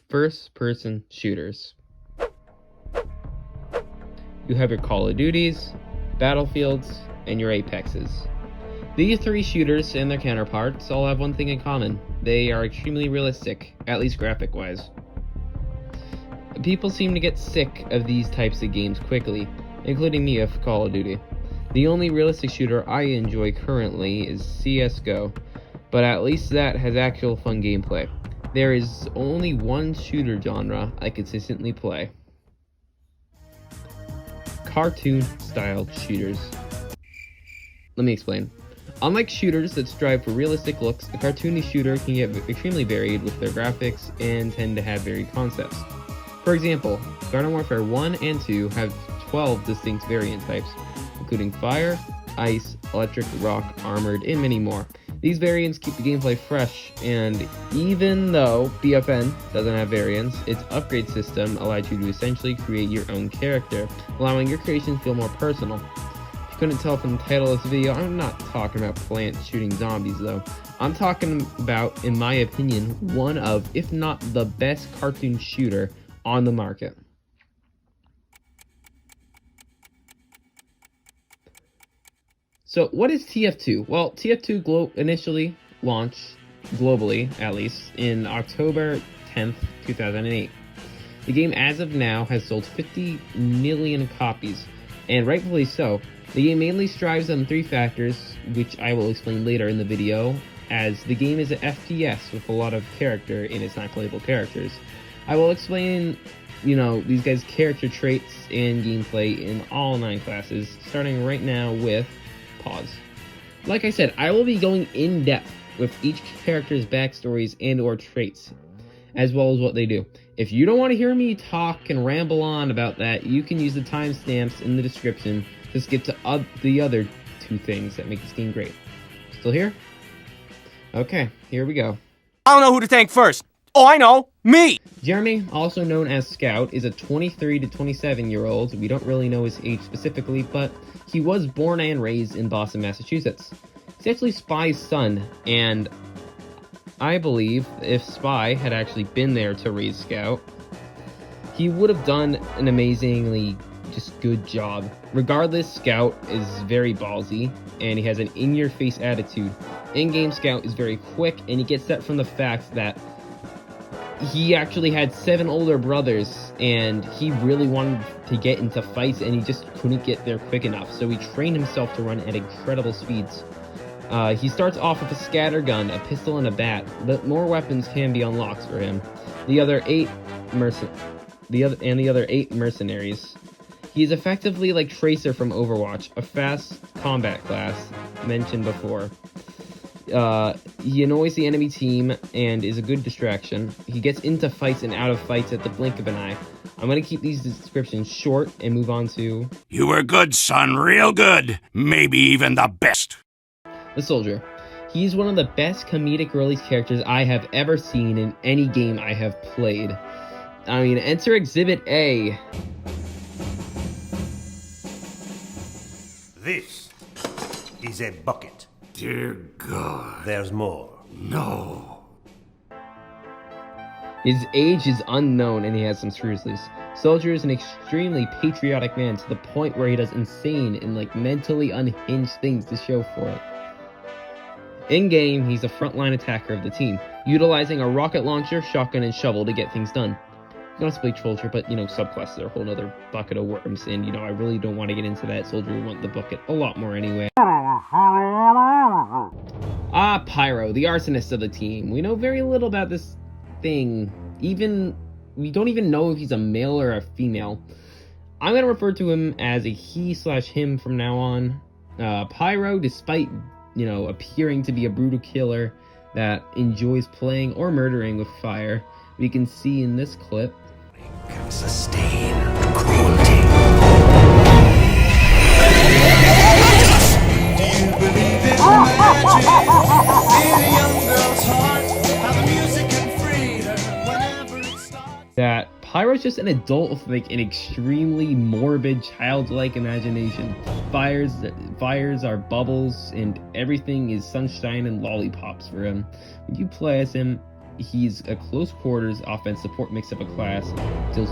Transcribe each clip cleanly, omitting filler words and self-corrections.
first-person shooters. You have your Call of Duties, Battlefields, and your Apexes. These three shooters and their counterparts all have one thing in common. They are extremely realistic, at least graphic-wise. People seem to get sick of these types of games quickly, including me of Call of Duty. The only realistic shooter I enjoy currently is CSGO, but at least that has actual fun gameplay. There is only one shooter genre I consistently play. Cartoon-styled shooters. Let me explain. Unlike shooters that strive for realistic looks, a cartoony shooter can get extremely varied with their graphics and tend to have varied concepts. For example, Garden Warfare 1 and 2 have 12 distinct variant types, including fire, ice, electric, rock, armored, and many more. These variants keep the gameplay fresh, and even though BFN doesn't have variants, its upgrade system allows you to essentially create your own character, allowing your creations to feel more personal. If you couldn't tell from the title of this video, I'm not talking about plants shooting zombies though. I'm talking about, in my opinion, one of, if not the best cartoon shooter on the market. So what is TF2? Well, TF2 initially launched, globally at least, in October 10th, 2008. The game as of now has sold 50 million copies, and rightfully so. The game mainly strives on three factors, which I will explain later in the video, as the game is an FPS with a lot of character in its non-playable characters. I will explain, these guys' character traits and gameplay in all 9 classes, starting right now with pause. Like I said, I will be going in depth with each character's backstories and or traits, as well as what they do. If you don't want to hear me talk and ramble on about that, you can use the timestamps in the description to skip to the other 2 things that make this game great. Still here? Okay, here we go. I don't know who to thank first. Oh, I know, me! Jeremy, also known as Scout, is a 23 to 27-year-old. We don't really know his age specifically, but he was born and raised in Boston, Massachusetts. He's actually Spy's son, and I believe if Spy had actually been there to raise Scout, he would have done an amazingly just good job. Regardless, Scout is very ballsy, and he has an in-your-face attitude. In-game Scout is very quick, and he gets that from the fact that he actually had 7 older brothers, and he really wanted to get into fights, and he just couldn't get there quick enough, so he trained himself to run at incredible speeds. He starts off with a scatter gun, a pistol, and a bat, but more weapons can be unlocked for him. The other 8 mercenaries. He is effectively like Tracer from Overwatch, a fast combat class mentioned before. He annoys the enemy team and is a good distraction. He gets into fights and out of fights at the blink of an eye. I'm going to keep these descriptions short and move on to... You were good, son, real good. Maybe even the best. The Soldier. He's one of the best comedic release characters I have ever seen in any game I have played. I mean, enter Exhibit A. This is a bucket. Dear God. There's more. No. His age is unknown and he has some screws loose. Soldier is an extremely patriotic man to the point where he does insane and mentally unhinged things to show for it. In-game, he's a frontline attacker of the team, utilizing a rocket launcher, shotgun, and shovel to get things done. You can also play Soldier, but subclasses are a whole other bucket of worms, and I really don't want to get into that. Soldier would want the bucket a lot more anyway. Pyro, the arsonist of the team. We know very little about this thing. We don't even know if he's a male or a female. I'm going to refer to him as a he/him from now on. Pyro, despite, appearing to be a brutal killer that enjoys playing or murdering with fire, we can see in this clip, Can sustain cruelty. Do you believe in magic in a young girl's heart? How the music can free her whenever it starts. that Pyro's just an adult with an extremely morbid, childlike imagination. Fires are bubbles, and everything is sunshine and lollipops for him. When you play as him, He's a close quarters offense support mix up a class, deals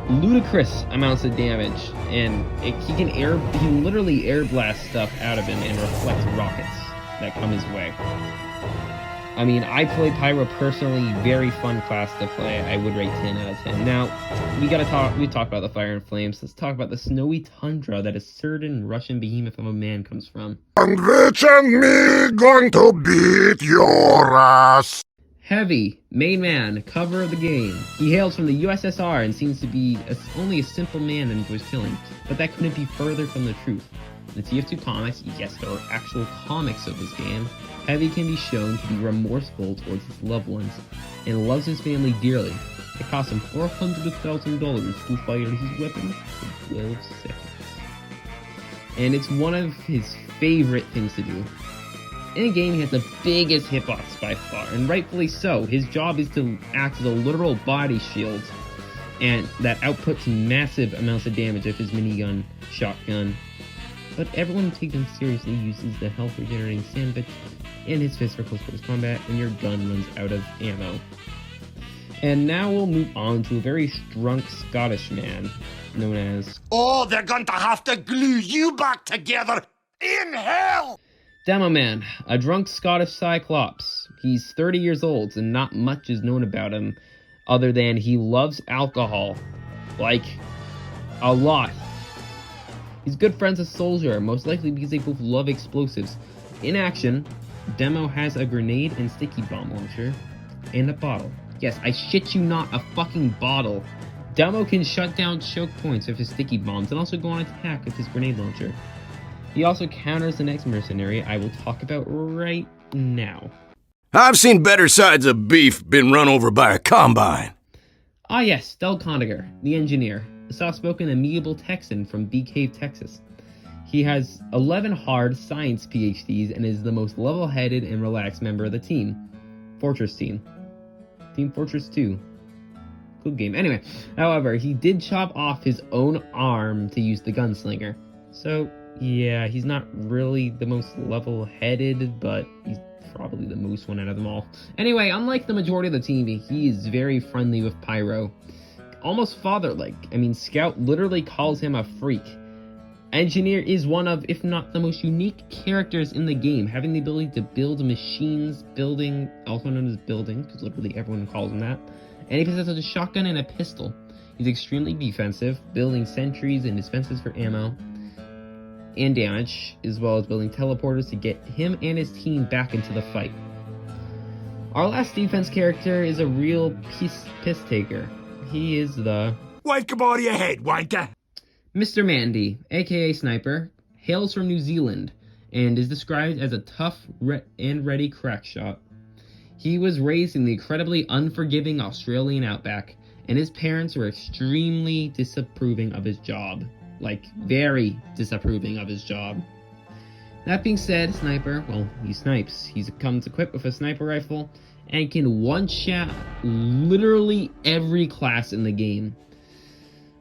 ludicrous amounts of damage, and he literally air blast stuff out of him and reflects rockets that come his way. I mean, I play Pyro personally, very fun class to play. I would rate 10 out of 10. Now, we talked about the Fire and Flames. Let's talk about the snowy tundra that a certain Russian behemoth of a man comes from. And Rich and me going to beat your ass. Heavy, main man, cover of the game. He hails from the USSR and seems to be only a simple man and enjoys killing, but that couldn't be further from the truth. In the TF2 comics, yes, there are actual comics of this game, Heavy can be shown to be remorseful towards his loved ones and loves his family dearly. It cost him $400,000 to fire his weapon for 12 seconds. And it's one of his favorite things to do. In a game, he has the biggest hitbox by far, and rightfully so. His job is to act as a literal body shield, and that outputs massive amounts of damage of his minigun, shotgun. But everyone who takes him seriously uses the health regenerating sandwich in his fist for close quarters combat when your gun runs out of ammo. And now we'll move on to a very drunk Scottish man known as... Oh, they're going to have to glue you back together in hell! Demoman, a drunk Scottish Cyclops. He's 30 years old and not much is known about him other than he loves alcohol. Like, a lot. He's good friends with Soldier, most likely because they both love explosives. In action, Demo has a grenade and sticky bomb launcher and a bottle. Yes, I shit you not, a fucking bottle. Demo can shut down choke points with his sticky bombs and also go on attack with his grenade launcher. He also counters the next mercenary I will talk about right now. I've seen better sides of beef been run over by a combine. Ah yes, Del Condiger, the engineer, a soft-spoken, amiable Texan from Bee Cave, Texas. He has 11 hard science PhDs and is the most level-headed and relaxed member of the team. Fortress Team. Team Fortress 2. Good game. Anyway, however, he did chop off his own arm to use the gunslinger. So, yeah, he's not really the most level-headed, but he's probably the most one out of them all. Anyway, unlike the majority of the team, he is very friendly with Pyro. Almost father-like. I mean, Scout literally calls him a freak. Engineer is one of, if not the most unique characters in the game, having the ability to build machines, also known as building, because literally everyone calls him that, and he possesses a shotgun and a pistol. He's extremely defensive, building sentries and dispensers for ammo and damage, as well as building teleporters to get him and his team back into the fight. Our last defense character is a real piss taker. He is the... Wake him out of your head, wanker! Mr. Mandy, aka Sniper, hails from New Zealand and is described as a tough and ready crack shot. He was raised in the incredibly unforgiving Australian outback, and his parents were extremely disapproving of his job. Like, very disapproving of his job. That being said, Sniper, well, he snipes. He comes equipped with a sniper rifle and can one-shot literally every class in the game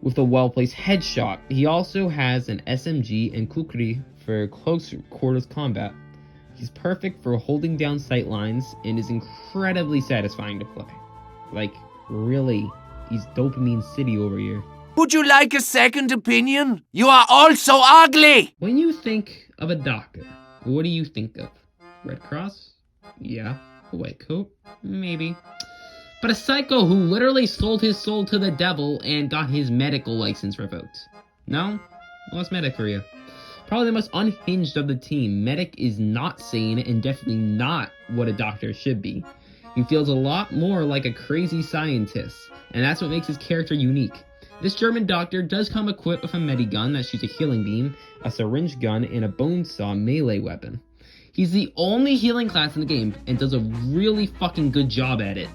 with a well-placed headshot. He also has an SMG and kukri for close quarters combat. He's perfect for holding down sight lines and is incredibly satisfying to play. Like, really, he's Dopamine City over here. Would you like a second opinion? You are all so ugly! When you think of a doctor, what do you think of? Red Cross? Yeah. A white coat? Maybe. But a psycho who literally sold his soul to the devil and got his medical license revoked. No? Well, what's Medic for you? Probably the most unhinged of the team. Medic is not sane and definitely not what a doctor should be. He feels a lot more like a crazy scientist, and that's what makes his character unique. This German doctor does come equipped with a medigun that shoots a healing beam, a syringe gun, and a bone saw melee weapon. He's the only healing class in the game and does a really fucking good job at it.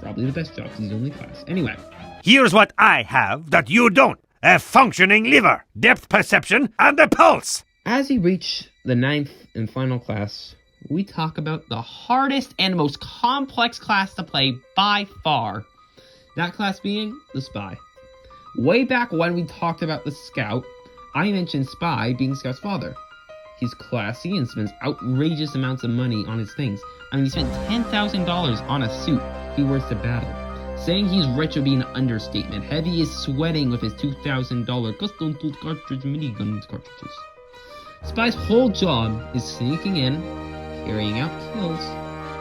Probably the best job because he's the only class. Anyway. Here's what I have that you don't. A functioning liver, depth perception, and a pulse. As we reach the 9th and final class, we talk about the hardest and most complex class to play by far. That class being the Spy. Way back when we talked about the Scout, I mentioned Spy being Scout's father. He's classy and spends outrageous amounts of money on his things. I mean, he spent $10,000 on a suit he wears to battle. Saying he's rich would be an understatement. Heavy is sweating with his $2,000 custom-built cartridge minigun cartridges. Spy's whole job is sneaking in, carrying out kills,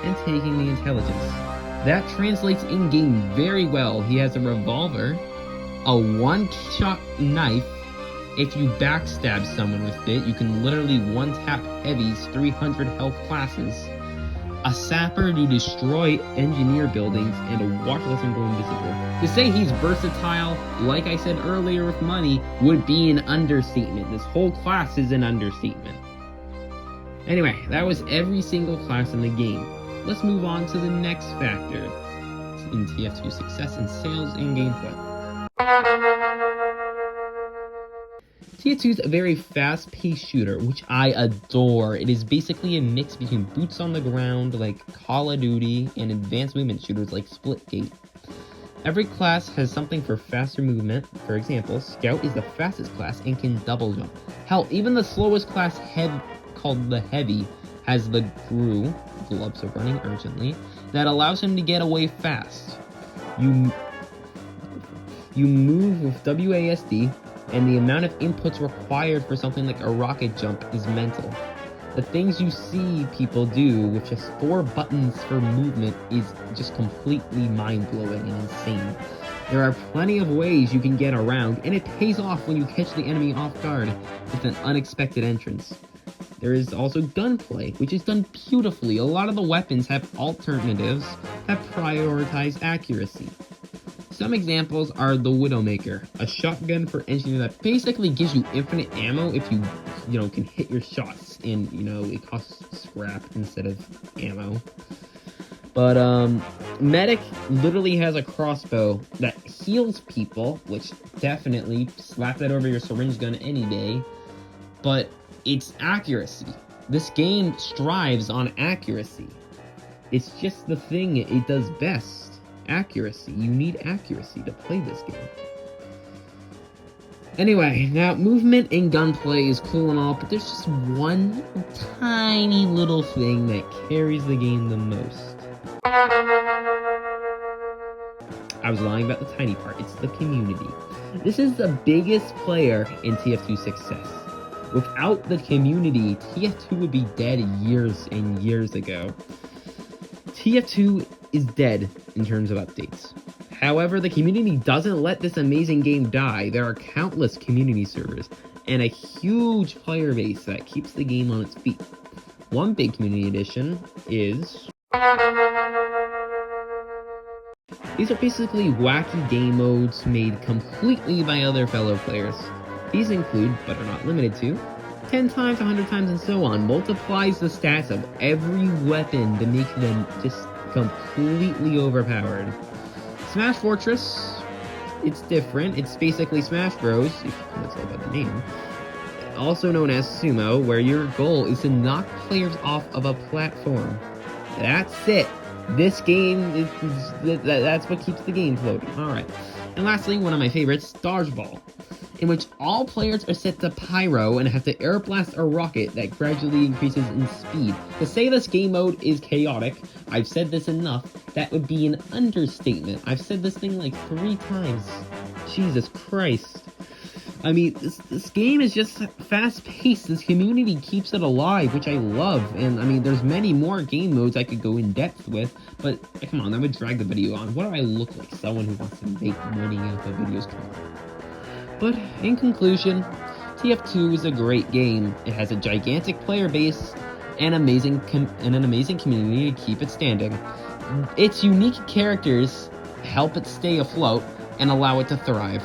and taking the intelligence. That translates in-game very well. He has a revolver, a one-shot knife. If you backstab someone with it, you can literally one-tap Heavy's 300 health classes, a sapper to destroy engineer buildings, and a watchless and go invisible. To say he's versatile, like I said earlier with money, would be an understatement. This whole class is an understatement. Anyway, that was every single class in the game. Let's move on to the next factor in TF2's success in sales and gameplay. TF2 is a very fast-paced shooter, which I adore. It is basically a mix between boots on the ground like Call of Duty and advanced movement shooters like Splitgate. Every class has something for faster movement. For example, Scout is the fastest class and can double jump. Hell, even the slowest class called the Heavy has the GRU, gloves of running urgently, that allows him to get away fast. You move with WASD, and the amount of inputs required for something like a rocket jump is mental. The things you see people do with just 4 buttons for movement is just completely mind-blowing and insane. There are plenty of ways you can get around, and it pays off when you catch the enemy off guard with an unexpected entrance. There is also gunplay, which is done beautifully. A lot of the weapons have alternatives that prioritize accuracy. Some examples are the Widowmaker, a shotgun for engineer that basically gives you infinite ammo if you can hit your shots, and it costs scrap instead of ammo. But Medic literally has a crossbow that heals people, which definitely slap that over your syringe gun any day. But it's accuracy. This game strives on accuracy. It's just the thing it does best. Accuracy. You need accuracy to play this game. Anyway, now movement and gunplay is cool and all, but there's just one tiny little thing that carries the game the most. I was lying about the tiny part. It's the community. This is the biggest player in TF2's success. Without the community, TF2 would be dead years and years ago. TF2 is dead in terms of updates. However, the community doesn't let this amazing game die. There are countless community servers and a huge player base that keeps the game on its feet. One big community addition is... These are basically wacky game modes made completely by other fellow players. These include, but are not limited to, 10 times, 100 times, and so on. Multiplies the stats of every weapon to make them just completely overpowered. Smash Fortress, it's different. It's basically Smash Bros, if you can tell by the name. Also known as Sumo, where your goal is to knock players off of a platform. That's it. This game, that's what keeps the game floating. Alright. And lastly, one of my favorites, Dodgeball, in which all players are set to Pyro and have to air blast a rocket that gradually increases in speed. To say this game mode is chaotic, I've said this enough, that would be an understatement. I've said this thing like 3 times. Jesus Christ. I mean, this game is just fast-paced. This community keeps it alive, which I love. And, I mean, there's many more game modes I could go in depth with, but come on, that would drag the video on. What do I look like? Someone who wants to make money off of videos? Come on. But, in conclusion, TF2 is a great game. It has a gigantic player base and an amazing community to keep it standing. Its unique characters help it stay afloat and allow it to thrive.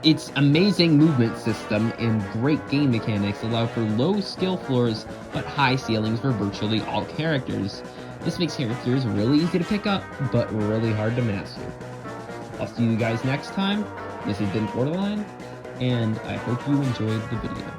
Its amazing movement system and great game mechanics allow for low skill floors but high ceilings for virtually all characters. This makes characters really easy to pick up, but really hard to master. I'll see you guys next time. This has been Borderline, and I hope you enjoyed the video.